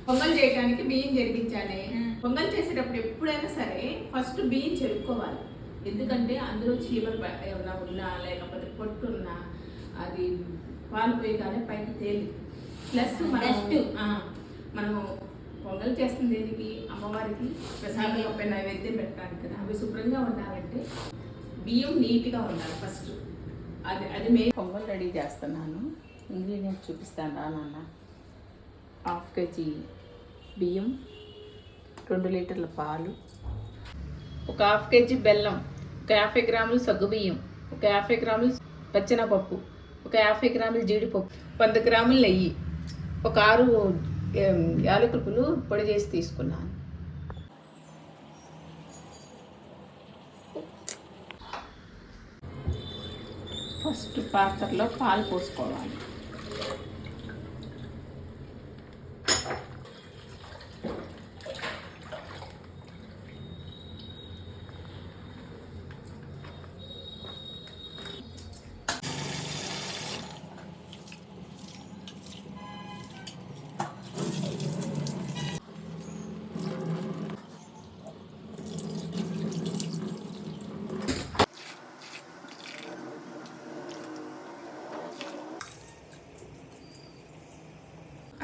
పొంగల్ చేయడానికి బియ్యం చెరిగించాలి. పొంగల్ చేసేటప్పుడు ఎప్పుడైనా సరే ఫస్ట్ బియ్యం చెరుక్కోవాలి. ఎందుకంటే అందులో చీమలు ఏమైనా ఉన్నా లేకపోతే పొట్టున్నా అది పాలు పోయగానే పైకి తేలి. ప్లస్ మనము పొంగల్ చేస్తుంది దేనికి, అమ్మవారికి ప్రసాదంగా నైవేద్యం పెట్టడానికి కదా. అవి శుభ్రంగా ఉండాలంటే బియ్యం నీట్గా ఉండాలి ఫస్ట్. అది మే పొంగల్ రెడీ చేస్తున్నాను. ఇంగ్రీడియంట్స్ చూపిస్తాను రా నాన్న. 1/2 kg బియ్యం, 2 లీటర్ల పాలు, ఒక 1/2 kg బెల్లం, ఒక 50 గ్రాములు సగ్గుబియ్యం, ఒక 50 గ్రాములు పచ్చెనపప్పు, ఒక 50 గ్రాములు జీడిపప్పు, 100 గ్రాములు నెయ్యి, ఒక 6 యాలకులు పొడి చేసి తీసుకున్నాను. ఫస్ట్ పాత్రలో పాలు పోసుకోవాలి.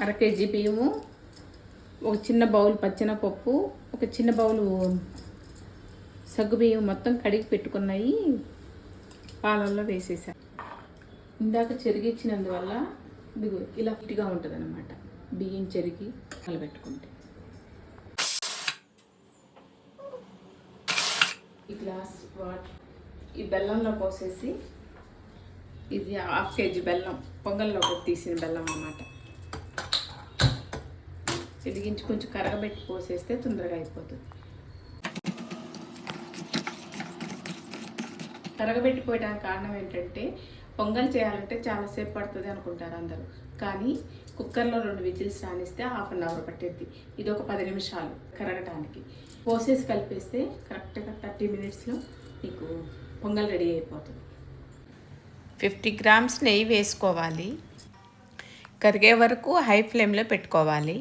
అర కేజీ బియ్యము, ఒక చిన్న బౌల్ పచ్చెనపప్పు, ఒక చిన్న బౌలు సగ్గుబియ్యం మొత్తం కడిగి పెట్టుకున్నాయి పాలల్లో వేసేసాను. ఇందాక చెరిగిచ్చినందువల్ల ఇదిగో ఇలా ఫిట్గా ఉంటుంది అన్నమాట. బియ్యం చెరిగి కలబెట్టుకుంటే ఈ గ్లాస్ వాటర్ ఈ బెల్లంలో పోసేసి, ఇది 1/2 kg బెల్లం, పొంగల్లో తీసిన బెల్లం అన్నమాట. వెలిగించి కొంచెం కరగబెట్టి పోసేస్తే తొందరగా అయిపోతుంది. కరగబెట్టిపోయడానికి కారణం ఏంటంటే పొంగల్ చేయాలంటే చాలాసేపు పడుతుంది అనుకుంటారు అందరూ, కానీ కుక్కర్లో 2 విజిల్స్ రానిస్తే 1/2 అవర్ పట్టేది. ఇది ఒక 10 నిమిషాలు కరగటానికి. పోసేసి కలిపేస్తే కరెక్ట్గా 30 మినిట్స్లో మీకు పొంగల్ రెడీ అయిపోతుంది. 50 గ్రామ్స్ నెయ్యి వేసుకోవాలి. కరిగే వరకు హై ఫ్లేమ్లో పెట్టుకోవాలి.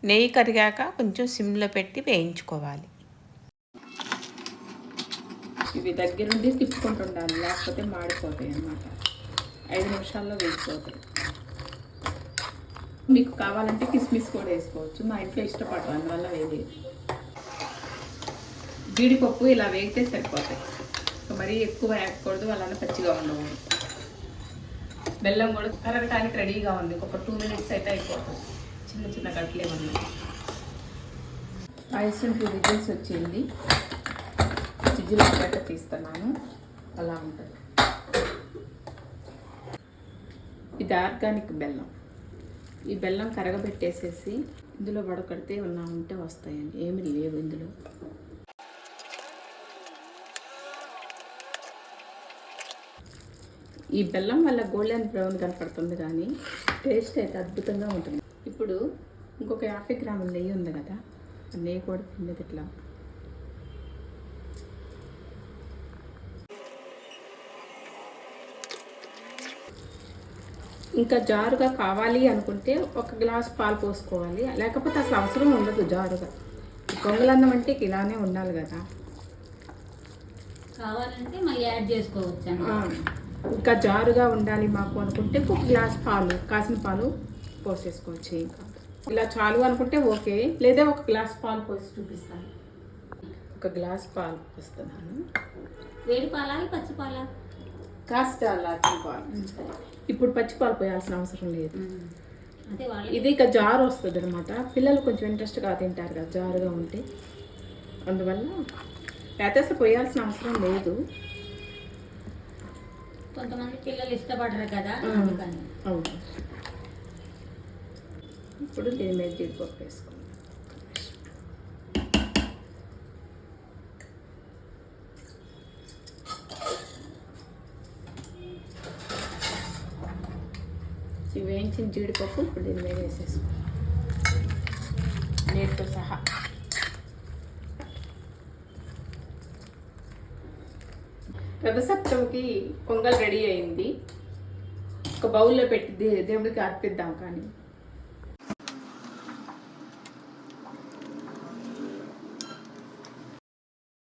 నెయ్యి కరిగాక కొంచెం సిమ్లో పెట్టి వేయించుకోవాలి. ఇవి దగ్గరుండి తిప్పుకుంటూ ఉండాలి, లేకపోతే మాడిపోతాయి అన్నమాట. 5 నిమిషాల్లో వేసిపోతాయి. మీకు కావాలంటే కిస్మిస్ కూడా వేసుకోవచ్చు. మా ఇంట్లో ఇష్టపడరు, అందువల్ల వేయలేదు. జీడిపప్పు ఇలా వేగితే సరిపోతాయి, మరీ ఎక్కువ వేయకూడదు, అలానే పచ్చిగా ఉండకూడదు. బెల్లం కూడా కరగటానికి రెడీగా ఉంది. ఒక 2 మినిట్స్ అయితే అయిపోతుంది. చిన్న చిన్న కట్టలే ఉన్నాయి. పాయసం 2 విజిల్స్ వచ్చింది. విజిల్ వచ్చాక తీస్తున్నాను. అలా ఉంటుంది. ఇది ఆర్గానిక్ బెల్లం. ఈ బెల్లం కరగబెట్టేసేసి ఇందులో వడకడితే ఉంటే వస్తాయండి. ఏమీ లేవు ఇందులో. ఈ బెల్లం వల్ల గోల్డెన్ బ్రౌన్ కనపడుతుంది, కానీ టేస్ట్ అయితే అద్భుతంగా ఉంటుంది. ఇప్పుడు ఇంకొక 50 గ్రాముల నెయ్యి ఉంది కదా, నెయ్యి కూడా తిన్నది ఇట్లా ఇంకా జారుగా కావాలి అనుకుంటే 1 గ్లాస్ పాలు పోసుకోవాలి. లేకపోతే అసలు అవసరం ఉండదు జారుగా. పొంగలన్నం అంటే ఇలానే ఉండాలి కదా. కావాలంటే మళ్ళీ యాడ్ చేసుకోవచ్చు. ఇంకా జారుగా ఉండాలి మాకు అనుకుంటే 1 గ్లాస్ పాలు, కాసిన పాలు పోసేసుకోవచ్చు. ఇంకా ఇలా చాలు అనుకుంటే ఓకే, లేదా 1 గ్లాస్ పాలు పోసి చూపిస్తాను. 1 గ్లాస్ పాలు పోస్తున్నాను. వేడి పాలా, పచ్చి పాలా? కాస్త లాచిన పాలు. ఇప్పుడు పచ్చి పాలు పోయాల్సిన అవసరం లేదు. ఇది ఇక జారు వస్తుంది అనమాట. పిల్లలు కొంచెం ఇంట్రెస్ట్గా తింటారు కదా జారుగా ఉంటే, అందువల్ల లేకపోతే పోయాల్సిన అవసరం లేదు. కొంతమంది పిల్లలు ఇష్టపడరు కదా. అవును. ఇప్పుడు దీని మీద జీడిపప్పు వేసుకోండి. ఈ వేయించిన జీడిపప్పు ఇప్పుడు దీని మీద వేసేసుకోండి నీటితో సహా. రథసప్తమికి పొంగల్ రెడీ అయింది. ఒక బౌల్లో పెట్టి దేవుడికి అర్పిద్దాం. కానీ